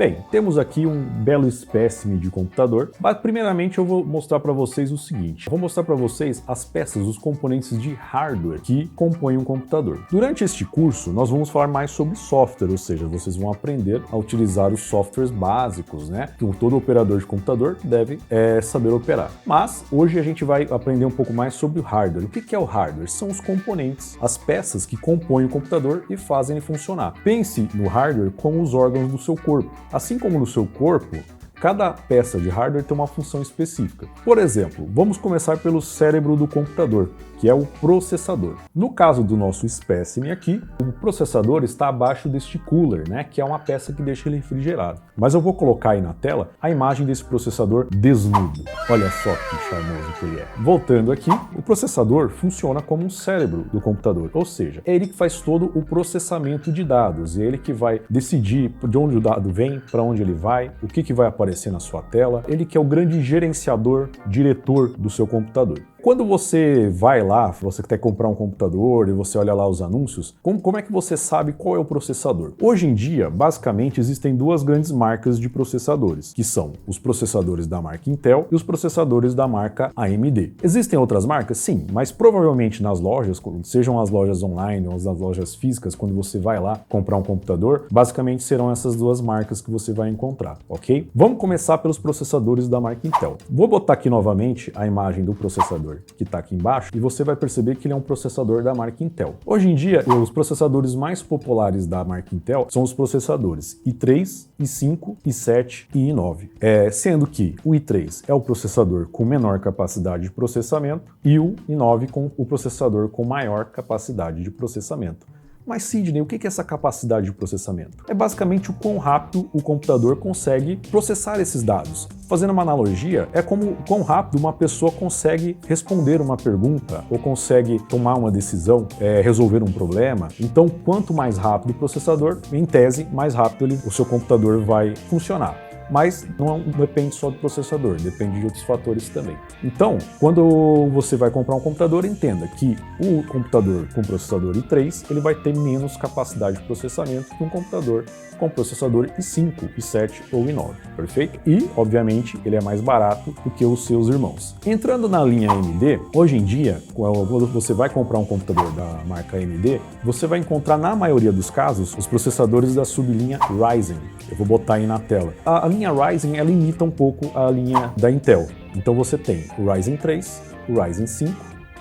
Bem, temos aqui um belo espécime de computador, mas primeiramente eu vou mostrar para vocês o seguinte. Eu vou mostrar para vocês as peças, os componentes de hardware que compõem um computador. Durante este curso, nós vamos falar mais sobre software, ou seja, vocês vão aprender a utilizar os softwares básicos, né, que todo operador de computador deve saber operar. Mas hoje a gente vai aprender um pouco mais sobre o hardware. O que é o hardware? São os componentes, as peças que compõem o computador e fazem ele funcionar. Pense no hardware como os órgãos do seu corpo. Assim como no seu corpo, cada peça de hardware tem uma função específica. Por exemplo, vamos começar pelo cérebro do computador, que é o processador. No caso do nosso espécime aqui, o processador está abaixo deste cooler, né, que é uma peça que deixa ele refrigerado. Mas eu vou colocar aí na tela a imagem desse processador desnudo. Olha só que charmoso que ele é. Voltando aqui, o processador funciona como um cérebro do computador, ou seja, é ele que faz todo o processamento de dados, é ele que vai decidir de onde o dado vem, para onde ele vai, o que vai aparecer na sua tela, ele que é o grande gerenciador, diretor do seu computador. Quando você vai lá, você quer comprar um computador e você olha lá os anúncios, como é que você sabe qual é o processador? Hoje em dia, basicamente, existem duas grandes marcas de processadores, que são os processadores da marca Intel e os processadores da marca AMD. Existem outras marcas? Sim, mas provavelmente nas lojas, sejam as lojas online ou as lojas físicas, quando você vai lá comprar um computador, basicamente serão essas duas marcas que você vai encontrar, ok? Vamos começar pelos processadores da marca Intel. Vou botar aqui novamente a imagem do processador que está aqui embaixo e você vai perceber que ele é um processador da marca Intel. Hoje em dia, os processadores mais populares da marca Intel são os processadores i3, i5, i7 e i9. Sendo que o i3 é o processador com menor capacidade de processamento e o i9 com o processador com maior capacidade de processamento. Mas, Sidney, o que é essa capacidade de processamento? É basicamente o quão rápido o computador consegue processar esses dados. Fazendo uma analogia, é como o quão rápido uma pessoa consegue responder uma pergunta ou consegue tomar uma decisão, resolver um problema. Então, quanto mais rápido o processador, em tese, mais rápido o seu computador vai funcionar. Mas não depende só do processador, depende de outros fatores também. Então, quando você vai comprar um computador, entenda que o computador com processador i3, ele vai ter menos capacidade de processamento que um computador com processador i5, i7 ou i9, perfeito? E, obviamente, ele é mais barato do que os seus irmãos. Entrando na linha AMD, hoje em dia, quando você vai comprar um computador da marca AMD, você vai encontrar, na maioria dos casos, os processadores da sublinha Ryzen. Eu vou botar aí na tela. A linha Ryzen, ela imita um pouco a linha da Intel. Então você tem o Ryzen 3, o Ryzen 5,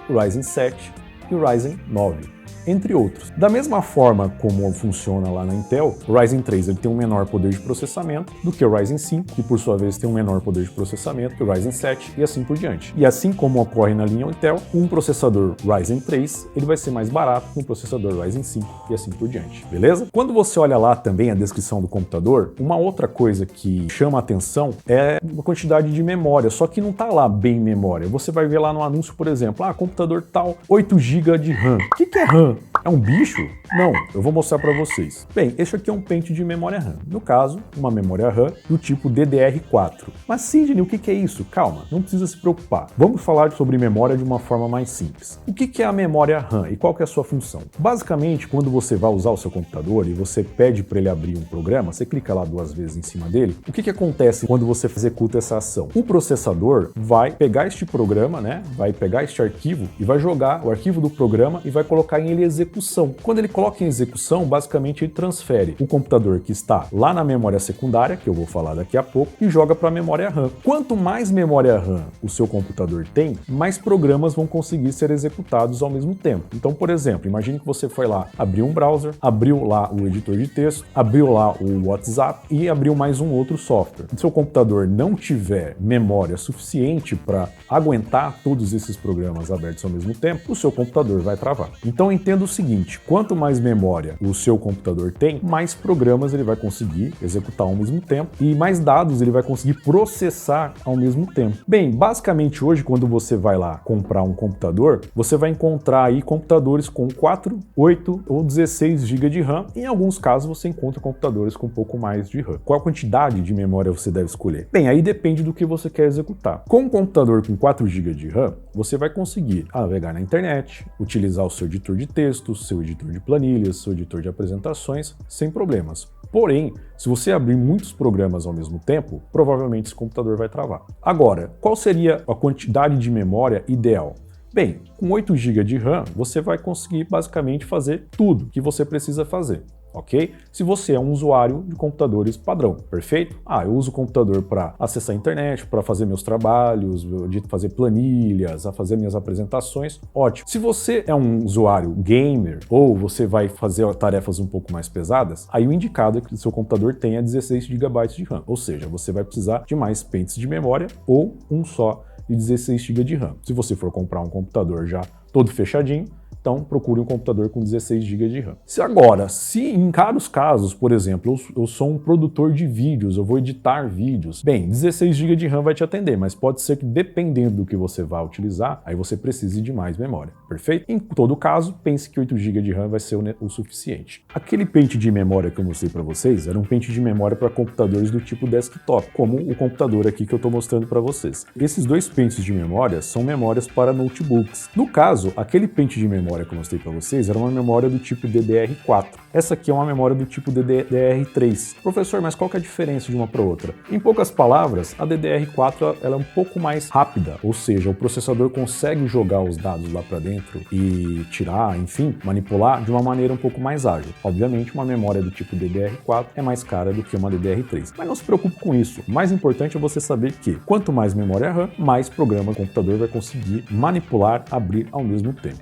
o Ryzen 7 e o Ryzen 9. Entre outros. Da mesma forma como funciona lá na Intel, o Ryzen 3 ele tem um menor poder de processamento do que o Ryzen 5, que por sua vez tem um menor poder de processamento que o Ryzen 7 e assim por diante. E assim como ocorre na linha Intel, um processador Ryzen 3 ele vai ser mais barato que um processador Ryzen 5 e assim por diante, beleza? Quando você olha lá também a descrição do computador, uma outra coisa que chama a atenção é a quantidade de memória, só que não está lá bem memória. Você vai ver lá no anúncio, por exemplo, computador tal, 8 GB de RAM. O que é RAM? É um bicho? Não, eu vou mostrar para vocês. Bem, este aqui é um pente de memória RAM. No caso, uma memória RAM do tipo DDR4. Mas Sidney, o que é isso? Calma, não precisa se preocupar. Vamos falar sobre memória de uma forma mais simples. O que é a memória RAM e qual que é a sua função? Basicamente, quando você vai usar o seu computador e você pede para ele abrir um programa, você clica lá 2 vezes em cima dele, o que acontece quando você executa essa ação? O processador vai pegar este programa, né? Vai pegar este arquivo e vai jogar o arquivo do programa e vai colocar em ele execução. Quando ele coloca em execução, basicamente ele transfere o computador que está lá na memória secundária, que eu vou falar daqui a pouco, e joga para a memória RAM. Quanto mais memória RAM o seu computador tem, mais programas vão conseguir ser executados ao mesmo tempo. Então, por exemplo, imagine que você foi lá, abriu um browser, abriu lá o editor de texto, abriu lá o WhatsApp e abriu mais um outro software. Se o seu computador não tiver memória suficiente para aguentar todos esses programas abertos ao mesmo tempo, o seu computador vai travar. Então, entenda o seguinte, quanto mais memória o seu computador tem, mais programas ele vai conseguir executar ao mesmo tempo e mais dados ele vai conseguir processar ao mesmo tempo. Bem, basicamente hoje quando você vai lá comprar um computador, você vai encontrar aí computadores com 4, 8 ou 16 GB de RAM. Em alguns casos você encontra computadores com um pouco mais de RAM. Qual a quantidade de memória você deve escolher? Bem, aí depende do que você quer executar. Com um computador com 4 GB de RAM, você vai conseguir navegar na internet, utilizar o seu editor de texto, seu editor de planilhas, seu editor de apresentações, sem problemas. Porém, se você abrir muitos programas ao mesmo tempo, provavelmente esse computador vai travar. Agora, qual seria a quantidade de memória ideal? Bem, com 8 GB de RAM, você vai conseguir basicamente fazer tudo que você precisa fazer. Ok? Se você é um usuário de computadores padrão, perfeito? Eu uso o computador para acessar a internet, para fazer meus trabalhos, de fazer planilhas, a fazer minhas apresentações, ótimo. Se você é um usuário gamer ou você vai fazer tarefas um pouco mais pesadas, aí o indicado é que o seu computador tenha 16 GB de RAM, ou seja, você vai precisar de mais pentes de memória ou um só de 16 GB de RAM. Se você for comprar um computador já todo fechadinho, então procure um computador com 16 GB de RAM. Se em caros casos, por exemplo, eu sou um produtor de vídeos, eu vou editar vídeos, bem, 16 GB de RAM vai te atender, mas pode ser que dependendo do que você vai utilizar, aí você precise de mais memória, perfeito? Em todo caso, pense que 8 GB de RAM vai ser o suficiente. Aquele pente de memória que eu mostrei para vocês era um pente de memória para computadores do tipo desktop, como o computador aqui que eu estou mostrando para vocês. Esses dois pentes de memória são memórias para notebooks. No caso, aquele pente de memória que eu mostrei para vocês era uma memória do tipo DDR4. Essa aqui é uma memória do tipo DDR3. Professor, mas qual que é a diferença de uma para outra? Em poucas palavras, a DDR4 ela é um pouco mais rápida, ou seja, o processador consegue jogar os dados lá para dentro e tirar, enfim, manipular de uma maneira um pouco mais ágil. Obviamente, uma memória do tipo DDR4 é mais cara do que uma DDR3. Mas não se preocupe com isso. O mais importante é você saber que quanto mais memória RAM, mais programa o computador vai conseguir manipular, abrir ao mesmo tempo.